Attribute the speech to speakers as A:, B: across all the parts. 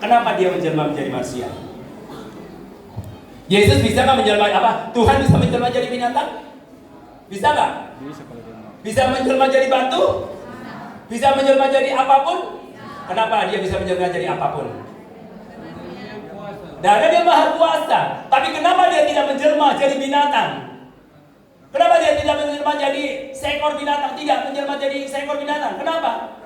A: Kenapa dia menjelma menjadi manusia? Yesus bisa nggak menjelma apa? Tuhan bisa menjelma jadi binatang? Bisa nggak? Bisa menjelma jadi batu? Bisa menjelma jadi apapun? Kenapa dia bisa menjelma jadi apapun? Karena dia maha kuasa. Tapi kenapa dia tidak menjelma jadi binatang? Kenapa dia tidak menjelma jadi seekor binatang? Tidak menjelma jadi seekor binatang. Kenapa?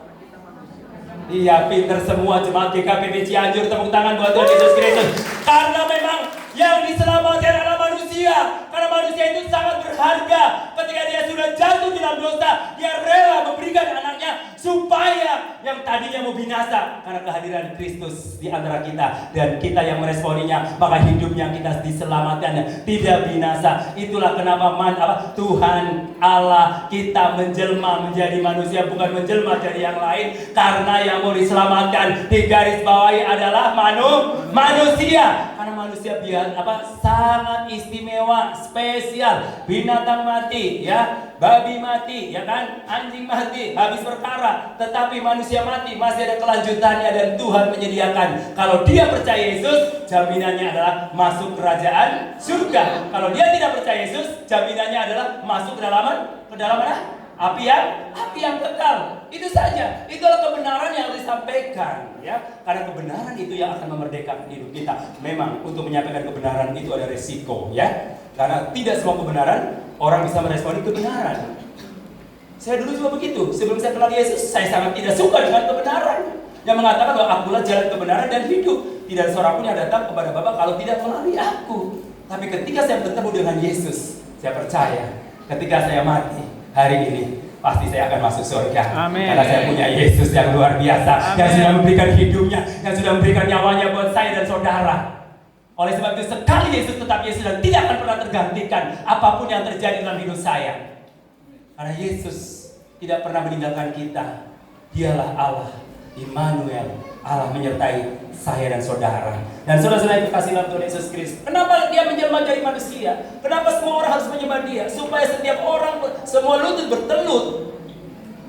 A: Iya, pinter semua jemaat GKPP Cianjur. Tepuk tangan buat Tuhan Yesus Kristus. Karena memang yang diselamatkan adalah manusia. Karena manusia itu sangat berharga. Ketika dia sudah jatuh dalam dosa, dia rela memberikan anaknya supaya yang tadinya mau binasa karena kehadiran Kristus di antara kita, dan kita yang meresponinya, maka hidupnya kita diselamatkan, tidak binasa. Itulah kenapa Tuhan Allah kita menjelma menjadi manusia, bukan menjelma jadi yang lain. Karena yang mau diselamatkan di garis bawahi adalah manusia. Karena manusia sangat istimewa, spesial. Binatang mati, ya, babi mati, ya kan, anjing mati, habis perkara. Tetapi manusia mati, masih ada kelanjutannya, dan Tuhan menyediakan. Kalau dia percaya Yesus, jaminannya adalah masuk kerajaan surga. Kalau dia tidak percaya Yesus, jaminannya adalah masuk ke dalam mana? Api yang kekal. Itu saja. Itulah kebenaran yang harus disampaikan, ya. Karena kebenaran itu yang akan memerdekakan hidup kita. Memang untuk menyampaikan kebenaran itu ada resiko, ya. Karena tidak semua kebenaran orang bisa meresponi kebenaran. Saya dulu juga begitu. Sebelum saya kenal Yesus, saya sangat tidak suka dengan kebenaran yang mengatakan bahwa akulah jalan kebenaran dan hidup. Tidak seorang pun yang datang kepada Bapa kalau tidak melalui aku. Tapi ketika saya bertemu dengan Yesus, saya percaya ketika saya mati hari ini, pasti saya akan masuk surga. Amin. Karena saya punya Yesus yang luar biasa. Amin. Yang sudah memberikan hidupnya, yang sudah memberikan nyawanya buat saya dan saudara. Oleh sebab itu, sekali Yesus tetap Yesus dan tidak akan pernah tergantikan apapun yang terjadi dalam hidup saya. Karena Yesus tidak pernah meninggalkan kita. Dialah Allah, Immanuel, Allah menyertai saya dan saudara. Dan saudara-saudara yang dikasihi dalam Tuhan Yesus Kristus, kenapa dia menjelma jadi manusia? Kenapa semua orang harus menyembah dia? Supaya setiap orang, semua lutut bertelut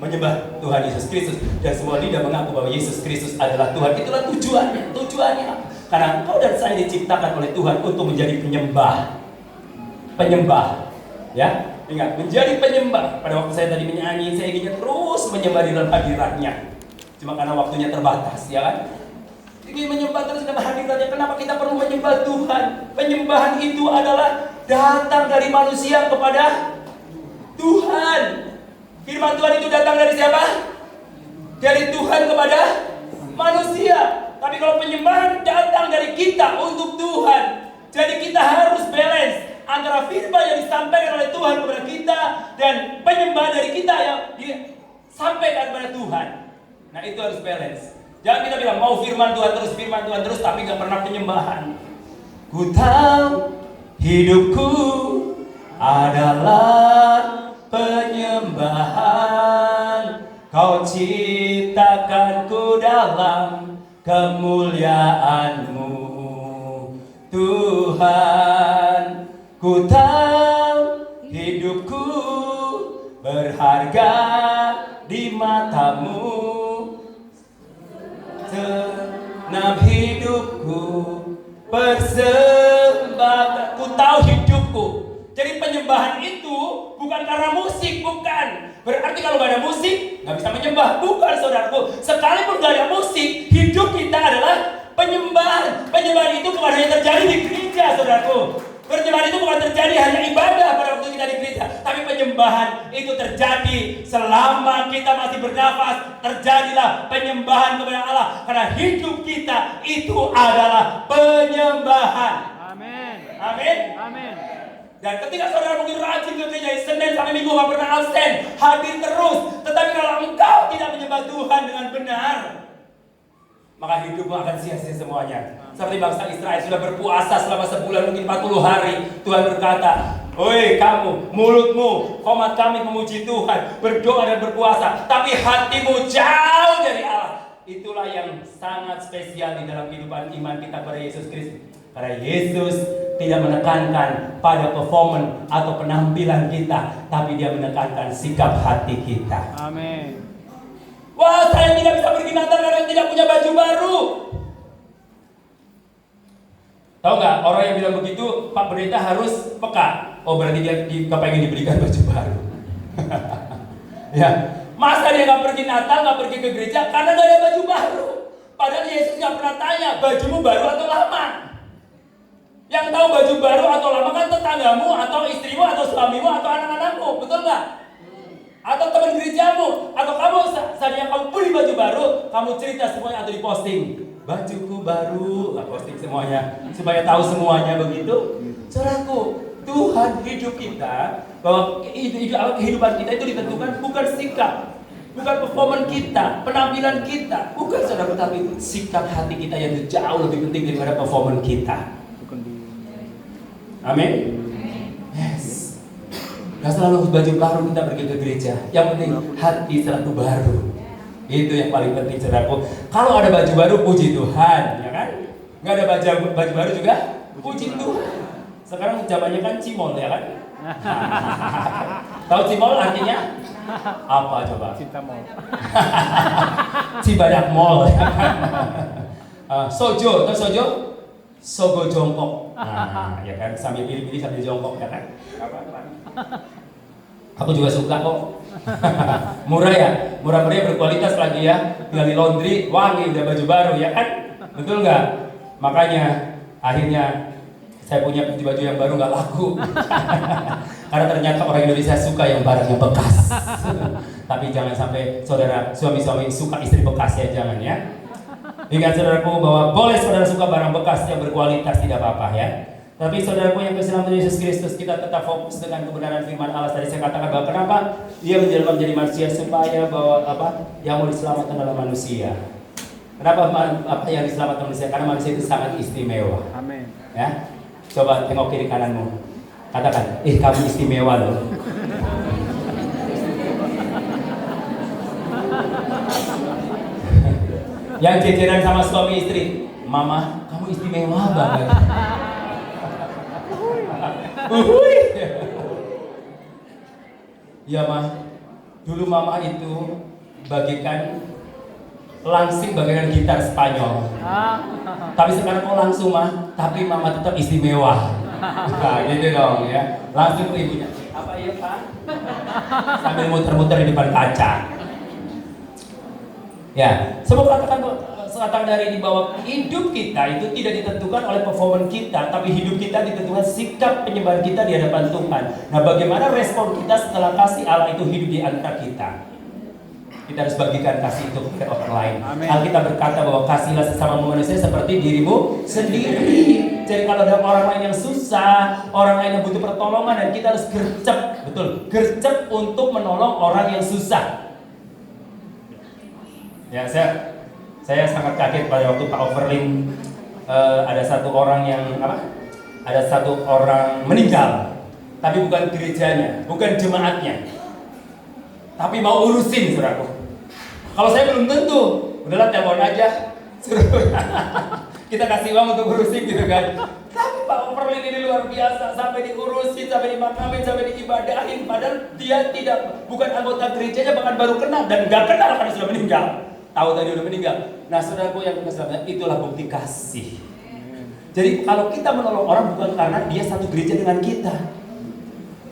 A: menyembah Tuhan Yesus Kristus, dan semua lidah mengaku bahwa Yesus Kristus adalah Tuhan. Itulah tujuannya. Tujuannya apa? Karena engkau dan saya diciptakan oleh Tuhan untuk menjadi penyembah. Ya, ingat, menjadi penyembah. Pada waktu saya tadi menyanyi, saya inginnya terus menyembah di dalam hadiratnya. Cuma karena waktunya terbatas, ya kan? Ingin menyembah terus dalam hadiratnya. Kenapa kita perlu menyembah Tuhan? Penyembahan itu adalah datang dari manusia kepada Tuhan. Firman Tuhan itu datang dari siapa? Dari Tuhan kepada manusia. Tapi kalau penyembahan datang dari kita untuk Tuhan, jadi kita harus balance antara firman yang disampaikan oleh Tuhan kepada kita dan penyembahan dari kita yang disampaikan kepada Tuhan. Nah, itu harus balance. Jangan kita bilang mau firman Tuhan terus, tapi gak pernah penyembahan. Ku tahu hidupku adalah penyembahan. Kau ciptakanku dalam kemuliaan-Mu, Tuhan. Ku tahu hidupku berharga di mata-Mu. Senam hidupku persembahkan. Ku tahu hidupku. Jadi penyembahan itu bukan karena musik, bukan. Berarti kalau gak ada musik, gak bisa menyembah. Bukan, saudaraku. Sekalipun gak ada musik, hidup kita adalah penyembahan. Penyembahan itu bukan hanya terjadi di gereja, saudaraku. Penyembahan itu bukan terjadi hanya ibadah pada waktu kita di gereja, tapi penyembahan itu terjadi selama kita masih bernafas. Terjadilah penyembahan kepada Allah, karena hidup kita itu adalah penyembahan. Amin. Amin. Amin. Dan ketika saudara mungkin rajin ke gereja Senin sampai Minggu, gak pernah absen, hadir terus, tetapi kalau engkau tidak menyembah Tuhan dengan benar, maka hidupmu akan sia-sia semuanya. Seperti bangsa Israel sudah berpuasa selama sebulan, mungkin 40 hari. Tuhan berkata, "Oi kamu, mulutmu, komat kami memuji Tuhan, berdoa dan berpuasa, tapi hatimu jauh dari Allah." Itulah yang sangat spesial di dalam kehidupan iman kita kepada Yesus Kristus. Karena Yesus tidak menekankan pada performance atau penampilan kita, tapi Dia menekankan sikap hati kita. Amin. Wah, saya tidak bisa pergi Natal karena tidak punya baju baru. Tahu nggak orang yang bilang begitu, Pak Pendeta harus peka. Oh berarti dia kepengen diberikan baju baru. Ya, masa dia nggak pergi Natal, nggak pergi ke gereja karena nggak ada baju baru. Padahal Yesus nggak pernah tanya bajumu baru atau lama. Yang tahu baju baru atau lama kan tetanggamu, atau istrimu, atau suamimu, atau anak-anakmu, betul nggak? Atau teman gerejamu, atau kamu saatnya kamu beli baju baru, kamu cerita semuanya atau diposting. Bajuku baru, posting semuanya supaya tahu semuanya begitu. Saudaraku, Tuhan hidup kita, bahwa kehidupan kita itu ditentukan bukan sikap, bukan performan kita, penampilan kita, bukan saudara, tapi sikap hati kita yang jauh lebih penting daripada performan kita. Amin. Yes. Gak selalu baju baru kita pergi ke gereja. Yang penting hati selalu baru. Itu yang paling penting saudaraku. Kalau ada baju baru, puji Tuhan, ya kan? Nggak ada baju baru juga, puji Tuhan. Sekarang zamannya kan cimol, ya kan? Tahu cimol artinya apa coba?
B: Cinta mall.
A: Cibadak mall. Sojo, tahu sojo? Sogo jongkok. Nah, ya kan, sambil pilih-pilih sambil jongkok, ya kan? Aku juga suka kok. Murah ya, murah meriah, berkualitas lagi ya. Tinggal di laundry, wangi, udah baju baru, ya kan? Betul nggak? Makanya akhirnya saya punya baju yang baru nggak laku. Karena ternyata orang Indonesia suka yang barangnya bekas. Tapi jangan sampai saudara suami-suami suka istri bekas ya, jangan ya. Ingat saudaraku bahwa boleh saudara suka barang bekas yang berkualitas, tidak apa-apa ya. Tapi saudaraku yang kasih dalam Yesus Kristus, kita tetap fokus dengan kebenaran firman Allah. Tadi saya katakan bahwa kenapa dia menjelma menjadi manusia, supaya bahwa yang mau diselamatkan adalah manusia. Kenapa yang diselamatkan manusia? Karena manusia itu sangat istimewa.
B: Amin.
A: Ya, coba tengok kiri kananmu, katakan, kamu istimewa loh. Yang jejeran sama suami istri, mama, kamu istimewa banget. Ya mah, dulu mama itu bagikan langsing bagaikan gitar Spanyol. Tapi sekarang kok langsung mah, tapi mama tetap istimewa. Nah, gitu dong ya. Langsung ke ibunya. Apa ya Pak? Sambil muter-muter di depan kaca. Ya, semua katakan dari di bawah, hidup kita itu tidak ditentukan oleh performa kita, tapi hidup kita ditentukan sikap penyembahan kita di hadapan Tuhan. Nah, bagaimana respon kita setelah kasih Allah itu hidup di antara kita? Kita harus bagikan kasih itu kepada orang lain. Alkitab berkata bahwa kasihlah sesama manusia seperti dirimu sendiri. Jadi kalau ada orang lain yang susah, orang lain yang butuh pertolongan, dan kita harus gercep, betul, gercep untuk menolong orang yang susah. Ya, saya sangat kaget pada waktu Pak Overling ada satu orang meninggal, tapi bukan gerejanya, bukan jemaatnya, tapi mau urusin saudaraku. Kalau saya belum tentu, udahlah telepon aja, suruh kita kasih uang untuk urusin gitu kan. Tapi Pak Overling ini luar biasa, sampai diurusin, sampai dimakamin, sampai diibadahin, padahal dia bukan anggota gerejanya, bahkan baru kenal dan nggak kenal karena sudah meninggal. Tahu tadi udah meninggal. Nah, saudaraku yang berkesan, itulah bukti kasih. Jadi kalau kita menolong orang bukan karena dia satu gereja dengan kita.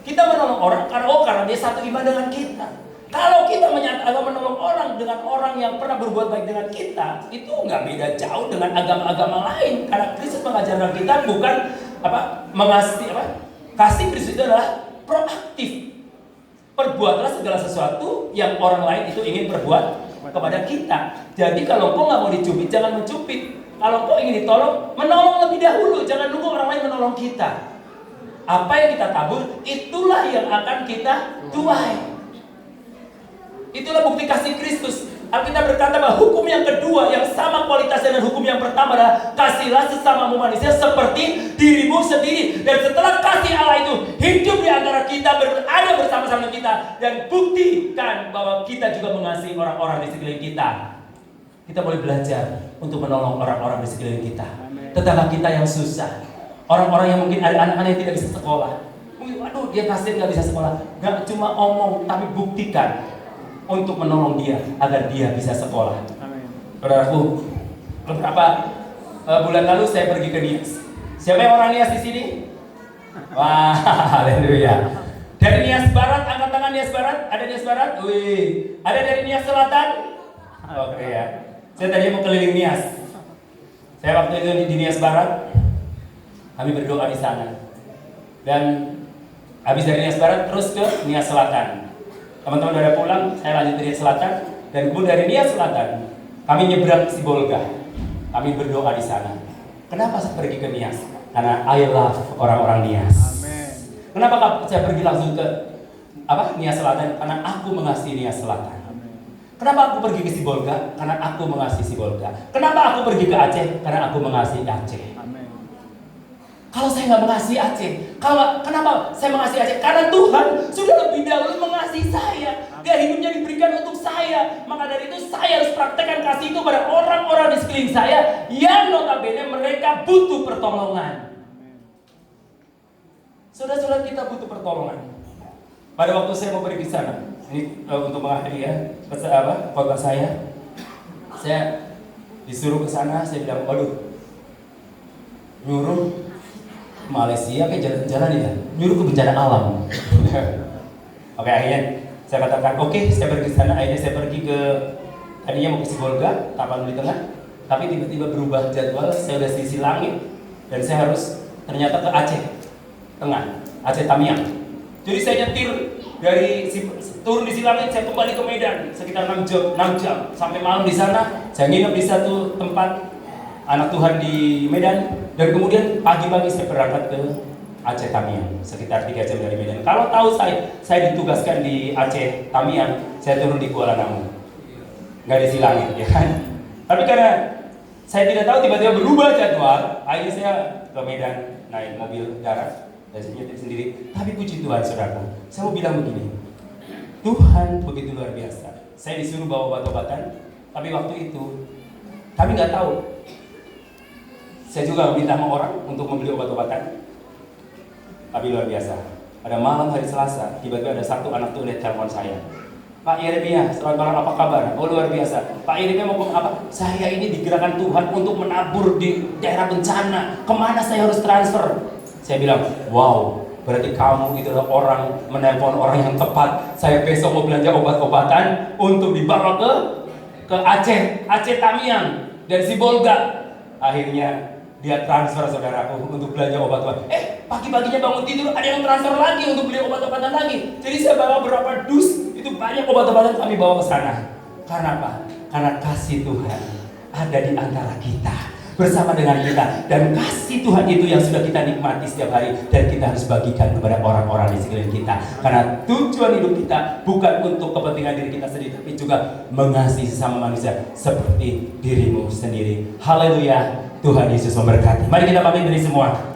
A: Kita menolong orang karena dia satu iman dengan kita. Kalau kita menyatakan menolong orang dengan orang yang pernah berbuat baik dengan kita, itu nggak beda jauh dengan agama-agama lain. Karena Kristus mengajarkan kita bukan kasih Kristus itu adalah proaktif. Perbuatlah segala sesuatu yang orang lain itu ingin perbuat kepada kita. Jadi kalau kau nggak mau dicubit, jangan mencubit. Kalau kau ingin ditolong, menolong lebih dahulu. Jangan nunggu orang lain menolong kita. Apa yang kita tabur, itulah yang akan kita tuai. Itulah bukti kasih Kristus. Alkitab berkata bahwa hukum yang kedua yang sama kualitasnya dengan hukum yang pertama adalah kasihlah sesamamu manusia seperti dirimu sendiri. Dan setelah kasih Allah itu hidup di antara kita, berada bersama-sama kita, dan buktikan bahwa kita juga mengasihi orang-orang di sekeliling kita. Kita boleh belajar untuk menolong orang-orang di sekeliling kita. Tetangga kita yang susah, orang-orang yang mungkin ada anak-anak yang tidak bisa sekolah. Mungkin aduh dia kasihan nggak bisa sekolah. Gak cuma omong, tapi buktikan untuk menolong dia agar dia bisa sekolah. Saudaraku, beberapa bulan lalu saya pergi ke Nias. Siapa yang orang Nias di sini? Wah, haleluya. Dari Nias Barat, angkat tangan Nias Barat. Ada Nias Barat? Wih. Ada dari Nias Selatan? Oke ya. Saya tadi mau keliling Nias. Saya waktu itu di Nias Barat, kami berdoa di sana. Dan habis dari Nias Barat terus ke Nias Selatan. Teman-teman udah pulang, saya lanjut dari Nias Selatan. Dan kemudian dari Nias Selatan, kami nyebrang ke Sibolga. Kami berdoa di sana. Kenapa saya pergi ke Nias? Karena I love orang-orang Nias.
B: Amin.
A: Kenapa saya pergi langsung ke Nias Selatan? Karena aku mengasihi Nias Selatan. Kenapa aku pergi ke Sibolga? Karena aku mengasihi Sibolga. Kenapa aku pergi ke Aceh? Karena aku mengasihi Aceh.
B: Amin.
A: Kalau saya nggak mengasihi Aceh, kenapa saya mengasihi Aceh? Karena Tuhan sudah lebih dahulu mengasihi saya. Dia hidupnya diberikan untuk saya. Maka dari itu saya harus praktekkan kasih itu pada orang-orang di sekeliling saya yang notabene mereka butuh pertolongan. Saudara-saudara, kita butuh pertolongan. Pada waktu saya mau pergi ke sana, ini untuk mengakhiri ya, khotbah saya disuruh ke sana. Saya bilang, waduh, nyuruh Malaysia kayak jalan-jalan ya, nyuruh ke bencana alam. Oke, akhirnya saya katakan, oke, saya pergi ke sana. Akhirnya saya pergi ke, tadinya mau ke Sibolga, Tapanuli Tengah, tapi tiba-tiba berubah jadwal. Saya udah sisi langit dan saya harus ternyata ke Aceh Tengah, Aceh Tamiang. Jadi saya nyetir dari turun di Silangit, saya kembali ke Medan sekitar 6 jam sampai malam di sana. Saya nginep di satu tempat anak Tuhan di Medan, dan kemudian pagi-pagi saya berangkat ke Aceh Tamiang sekitar 3 jam dari Medan. Kalau tahu saya ditugaskan di Aceh Tamiang, saya turun di Kuala Namu, nggak di Silangit, ya kan? Tapi karena saya tidak tahu, tiba-tiba berubah jadwal, akhirnya saya ke Medan naik mobil darat. Dan saya nyetir sendiri. Tapi puji Tuhan, saudaraku, saya mau bilang begini, Tuhan begitu luar biasa. Saya disuruh bawa obat-obatan, tapi waktu itu kami nggak tahu. Saya juga minta sama orang untuk membeli obat-obatan, tapi luar biasa. Pada malam hari Selasa, tiba-tiba ada satu anak tuh lihat telepon saya. Pak Yeremia, selamat malam, apa kabar? Oh, luar biasa. Pak Yeremia mau ngomong apa? Saya ini digerakkan Tuhan untuk menabur di daerah bencana. Kemana saya harus transfer? Saya bilang, wow, berarti kamu itu adalah orang menelpon orang yang tepat. Saya besok mau belanja obat-obatan untuk dibawa ke Aceh Tamiang dan Sibolga. Akhirnya dia transfer, saudaraku, untuk belanja obat-obatan. Pagi-paginya bangun tidur ada yang transfer lagi untuk beli obat-obatan lagi. Jadi saya bawa berapa dus, itu banyak obat-obatan kami bawa ke sana. Karena apa? Karena kasih Tuhan ada di antara kita, bersama dengan kita, dan kasih Tuhan itu yang sudah kita nikmati setiap hari, dan kita harus bagikan kepada orang-orang di sekeliling kita. Karena tujuan hidup kita bukan untuk kepentingan diri kita sendiri, tapi juga mengasihi sesama manusia seperti dirimu sendiri. Haleluya, Tuhan Yesus memberkati. Mari kita pamit dari semua.